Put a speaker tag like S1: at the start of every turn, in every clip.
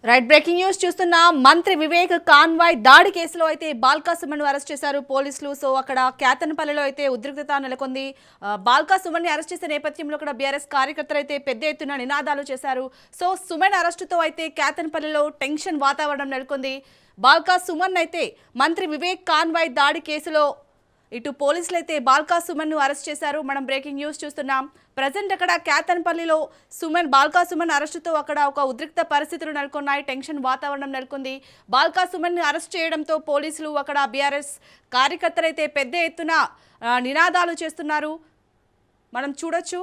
S1: Right breaking news చూస్తున్న మంత్రి Vivek convoy దాడి కేసులో అయితే బాల్కా సుమన్ అరెస్ట్ చేశారు పోలీసులు. సో అక్కడ కేతనపల్లిలో అయితే ఉద్రిక్తత నెలకొంది. బాల్కా సుమన్ ని అరెస్ట్ చేసే నేపథ్యంలో కూడా బీఆర్ఎస్ కార్యకర్తలు అయితే పెద్ద ఎత్తున నినాదాలు చేశారు. సో సుమన్ అరెస్టుతో అయితే కేతనపల్లిలో టెన్షన్ వాతావరణం నెలకొంది. బాల్కా సుమన్ అయితే మంత్రి వివేక్ కాన్వాయ్ దాడి కేసులో ఇటు పోలీసులు అయితే బాల్కా సుమన్ ను అరెస్ట్ చేశారు. మనం బ్రేకింగ్ న్యూస్ చూస్తున్నాం. ప్రజెంట్ అక్కడ కేతన్పల్లిలో బాల్కా సుమన్ అరెస్టుతో అక్కడ ఒక ఉద్రిక్త పరిస్థితులు నెలకొన్నాయి. టెన్షన్ వాతావరణం నెలకొంది. బాల్కా సుమన్ ని అరెస్ట్ చేయడంతో పోలీసులు అక్కడ బీఆర్ఎస్ కార్యకర్తలు అయితే పెద్ద ఎత్తున నినాదాలు చేస్తున్నారు. మనం చూడొచ్చు.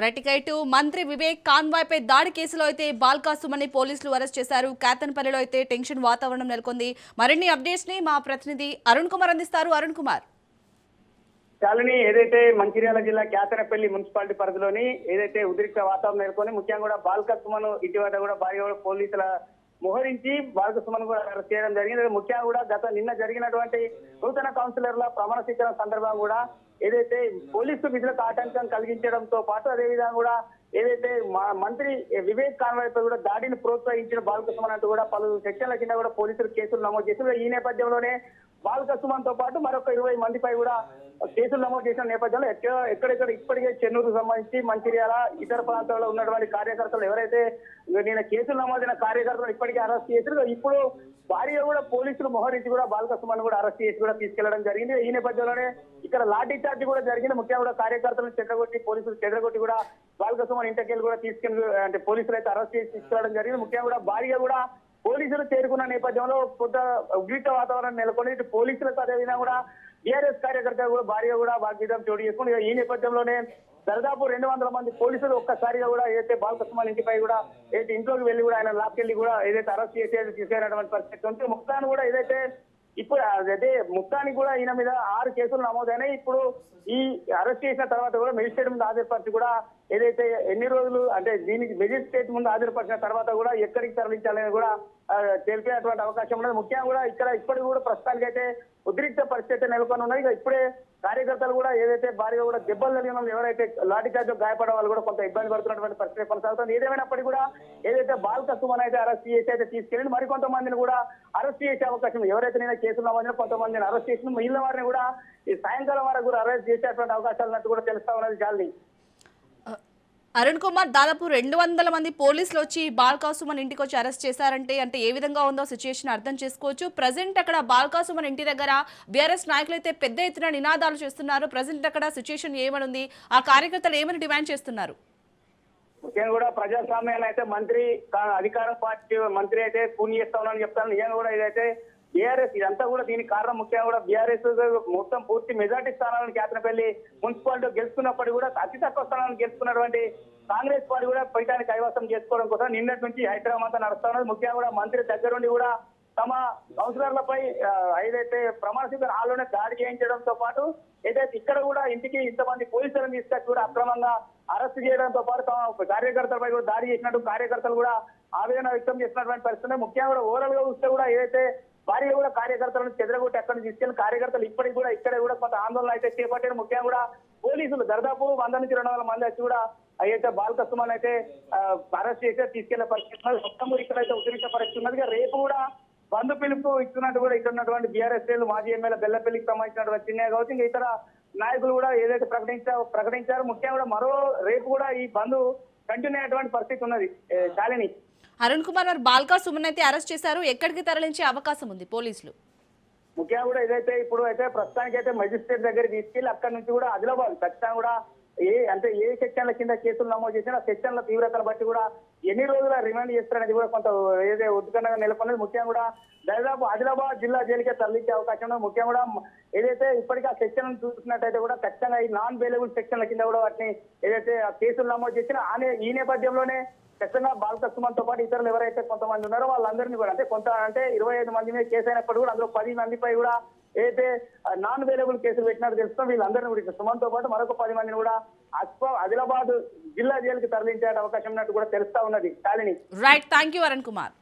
S1: రైట్ మంత్రి వివేక్ కాన్వాయ్ పై దాడి కేసులో అయితే బాల్కా సుమన్ ని పోలీసులు అరెస్ట్ చేశారు. కేతన్పల్లిలో అయితే టెన్షన్ వాతావరణం నెలకొంది. మరిన్ని అప్డేట్స్ ని మా ప్రతినిధి అరుణ్ కుమార్ అందిస్తారు. అరుణ్ కుమార్,
S2: చాలని ఏదైతే మంచిర్యాల జిల్లా కేతనపల్లి మున్సిపాలిటీ పరిధిలోని ఏదైతే ఉద్రిక్త వాతావరణం నెలకొని ముఖ్యంగా కూడా బాల్కా సుమన్ ఇటీవల కూడా భారీగా పోలీసుల మోహరించి బాల్కా సుమన్ కూడా అరెస్ట్ చేయడం జరిగింది. ముఖ్యంగా కూడా నిన్న జరిగినటువంటి నూతన కౌన్సిలర్ల ప్రమాణ స్వీకారం సందర్భంగా కూడా ఏదైతే పోలీసు విధులకు ఆటంకం కలిగించడంతో పాటు అదేవిధంగా కూడా ఏదైతే మంత్రి వివేక్ కాన్వాయ్ పై కూడా దాడిని ప్రోత్సహించిన బాల్కా సుమన్ అంటూ కూడా పలు సెక్షన్ల కింద కూడా పోలీసులు కేసులు నమోదు చేశారు. ఈ నేపథ్యంలోనే బాల్కా సుమన్ తో పాటు మరొక 20 మందిపై కూడా కేసులు నమోదు చేసిన నేపథ్యంలో ఎక్కడెక్కడ ఇప్పటికే చెన్నూరుకు సంబంధించి మంచిర్యాల ఇతర ప్రాంతాల్లో ఉన్నటువంటి కార్యకర్తలు ఎవరైతే నేను కేసులు నమోదైన కార్యకర్తలు ఇప్పటికే అరెస్ట్ చేశారు. ఇప్పుడు భారీగా కూడా పోలీసులు మోహరించి కూడా బాల్కా సుమన్ కూడా అరెస్ట్ చేసి కూడా తీసుకెళ్లడం జరిగింది. ఈ నేపథ్యంలోనే ఇక్కడ లాఠీ చార్జ్ కూడా జరిగింది. ముఖ్యంగా కూడా కార్యకర్తలను చెడ్రగొట్టి పోలీసులు చెడ్రగొట్టి కూడా బాల్కా సుమన్ ఇంటికెళ్ళి కూడా తీసుకెళ్లి అంటే పోలీసులు అయితే అరెస్ట్ చేసి తీసుకెళ్లడం జరిగింది. ముఖ్యంగా కూడా భారీగా కూడా పోలీసులు చేరుకున్న నేపథ్యంలో కొంత ఉద్రిక్త వాతావరణం నెలకొని ఇటు పోలీసులకు అదేవిధంగా కూడా టీఆర్ఎస్ కార్యకర్తలు కూడా భారీగా కూడా వాగ్యుద్ధం చోటు చేసుకుని ఈ నేపథ్యంలోనే దాదాపు 200 మంది పోలీసులు ఒక్కసారిగా కూడా ఏదైతే బాల్కా సుమన్ ఇంటిపై కూడా ఏదైతే ఇంట్లోకి వెళ్లి కూడా ఆయన లాక్కెళ్లి కూడా ఏదైతే అరెస్ట్ చేసేది తీసుకెళ్ళినటువంటి పరిస్థితి ఉంది. మొత్తాన్ని కూడా ఏదైతే ఇప్పుడు అదే మొత్తానికి కూడా ఈయన మీద 6 కేసులు నమోదైనాయి. ఇప్పుడు ఈ అరెస్ట్ చేసిన తర్వాత కూడా మెజిస్ట్రేట్ ముందు హాజరుపరిచి కూడా ఏదైతే ఎన్ని రోజులు అంటే దీనికి మెజిస్ట్రేట్ ముందు హాజరుపరిచిన తర్వాత కూడా ఎక్కడికి తరలించాలని కూడా తెలిపేటువంటి అవకాశం ఉన్నది. ముఖ్యంగా కూడా ఇప్పటికి కూడా ప్రస్తుతానికి అయితే ఉద్రిక్త పరిస్థితి నెలకొని ఉన్నాయి. ఇప్పుడే కార్యకర్తలు కూడా ఏదైతే భారీగా కూడా దెబ్బలు తగిన వాళ్ళు ఎవరైతే లాఠీ చార్జ్ గాయపడే వాళ్ళు కూడా కొంత ఇబ్బంది పడుతున్నటువంటి పరిస్థితి కొనసాగుతుంది. ఏదేమైనప్పటికీ కూడా ఏదైతే బాల్కా సుమన్ అయితే అరెస్ట్ చేసి అయితే తీసుకెళ్ళి మరికొంతమందిని కూడా అరెస్ట్ చేసే అవకాశం ఎవరైతే నేను కేసులు నమోదు కొంతమందిని అరెస్ట్ చేసిన మిగిలిన వారిని కూడా ఈ సాయంకాలం వరకు కూడా అరెస్ట్ చేసేటువంటి అవకాశాలు ఉన్నట్టు కూడా తెలుస్తా ఉన్నది. చాలని
S1: అరుణ్ కుమార్, దాదాపు 200 మంది పోలీసులు వచ్చి బాల్కా సుమన్ ఇంటికి వచ్చి అరెస్ట్ చేశారంటే అంటే ఏ విధంగా ఉందో సిచ్యుయేషన్ అర్థం చేసుకోవచ్చు. ప్రజెంట్ అక్కడ బాల్కా సుమన్ ఇంటి దగ్గర బీఆర్ఎస్ నాయకులు అయితే పెద్ద ఎత్తున నినాదాలు చేస్తున్నారు. ప్రజెంట్ అక్కడ సిచ్యుయేషన్ ఏమని ఉంది, ఆ కార్యకర్తలు ఏమని డిమాండ్ చేస్తున్నారు?
S2: ముఖ్యంగా కూడా ప్రజాస్వామ్యాన్ని అయితే మంత్రి అధికార పార్టీ మంత్రి అయితే పూర్తి చేస్తా ఉన్నానని చెప్తాను. నిజంగా కూడా ఇదైతే బీఆర్ఎస్ ఇదంతా కూడా దీనికి కారణం ముఖ్యంగా కూడా బీఆర్ఎస్ మొత్తం పూర్తి మెజార్టీ స్థానాలను కేతనపల్లి మున్సిపాలిటీ గెలుచుకున్నప్పటికీ కూడా అతి తక్కువ స్థానాలను గెలుచుకున్నటువంటి కాంగ్రెస్ పార్టీ కూడా పైటాన్ని కైవసం చేసుకోవడం కోసం నిన్నటి నుంచి హైదరాబాద్ అంతా నడుస్తా ఉన్నది. ముఖ్యంగా కూడా మంత్రి దగ్గరుండి కూడా తమ కౌన్సిలర్లపై ఏదైతే ప్రమాణ స్వీకారం హాల్లోనే దాడి చేయించడంతో పాటు ఏదైతే ఇక్కడ కూడా ఇంటికి ఇంతమంది పోలీసులను తీసుకొచ్చి కూడా అక్రమంగా అరెస్ట్ చేయడంతో పాటు తమ కార్యకర్తలపై కూడా దాడి చేసినట్టు కార్యకర్తలు కూడా ఆవేదన వ్యక్తం చేసినటువంటి పరిస్థితి. ముఖ్యంగా కూడా ఓవరాల్ గా చూస్తే కూడా ఏదైతే భారీగా కూడా కార్యకర్తలను చెదరగొట్టి అక్కడ నుంచి తీసుకెళ్లి కార్యకర్తలు ఇప్పటికి కూడా ఇక్కడ కూడా కొంత ఆందోళన అయితే చేపట్టారు. ముఖ్యంగా కూడా పోలీసులు దాదాపు 100 నుంచి 200 మంది వచ్చి కూడా అయితే బాల్క సుమన్ అయితే అరెస్ట్ చేసి తీసుకెళ్లే పరిస్థితి ఉన్నది. మొత్తం ఇక్కడైతే ఉద్రిక్త పరిస్థితి ఉన్నది. రేపు కూడా బంధు పిలుపు ఇస్తున్నట్టు కూడా ఇక్కడ ఉన్నటువంటి బీఆర్ఎస్ మాజీ ఎమ్మెల్యే బెల్లపల్లికి సంబంధించినటువంటి చిన్నయ్య కావచ్చు, ఇంకా ఇతర నాయకులు కూడా ఏదైతే ప్రకటించారు. ముఖ్యంగా కూడా మరో రేపు కూడా ఈ బంధు కంటిన్యూ అయ్యేటువంటి పరిస్థితి ఉన్నది. శాలిని,
S1: అరుణ్ కుమార్ మరి బాల్కా సుమన్ అయితే అరెస్ట్ చేశారు, ఎక్కడికి తరలించే అవకాశం ఉంది పోలీసులు?
S2: ముఖ్యంగా కూడా ఏదైతే ఇప్పుడు అయితే ప్రస్తుతానికి అయితే మెజిస్ట్రేట్ దగ్గర తీసుకెళ్లి అక్కడి నుంచి కూడా ఆదిలాబాద్ ఖచ్చితంగా కూడా ఏ సెక్షన్ల కింద కేసులు నమోదు చేసినా సెక్షన్ల తీవ్రతను బట్టి కూడా ఎన్ని రోజుల రిమాండ్ చేస్తారనేది కూడా కొంత ఏదైతే ఉద్కండగా నెలకొన్నది. ముఖ్యంగా కూడా దాదాపు ఆదిలాబాద్ జిల్లా జైలుకే తరలించే అవకాశం ఉంది. ముఖ్యంగా కూడా ఏదైతే ఇప్పటికీ ఆ సెక్షన్ చూసినట్టయితే కూడా ఖచ్చితంగా ఈ నాన్ బెయిలబుల్ సెక్షన్ల కింద కూడా వాటిని ఏదైతే కేసులు నమోదు చేసినా ఈ నేపథ్యంలోనే ఖచ్చితంగా బాల్క సుమన్ తో పాటు ఇతరులు ఎవరైతే కొంతమంది ఉన్నారో వాళ్ళందరినీ కూడా అంటే 25 మంది మీద కేసు అయినప్పుడు కూడా అందులో 10 మందిపై కూడా ఏదైతే నాన్ అవైలబుల్ కేసులు పెట్టినట్టు తెలుస్తాం. వీళ్ళందరినీ కూడా సుమన్ తో పాటు మరొక 10 మందిని కూడా ఆదిలాబాద్ జిల్లా జైలుకి తరలించే అవకాశం ఉన్నట్టు కూడా తెలుస్తా ఉన్నది. Shalini,
S1: right, thank you Arun Kumar.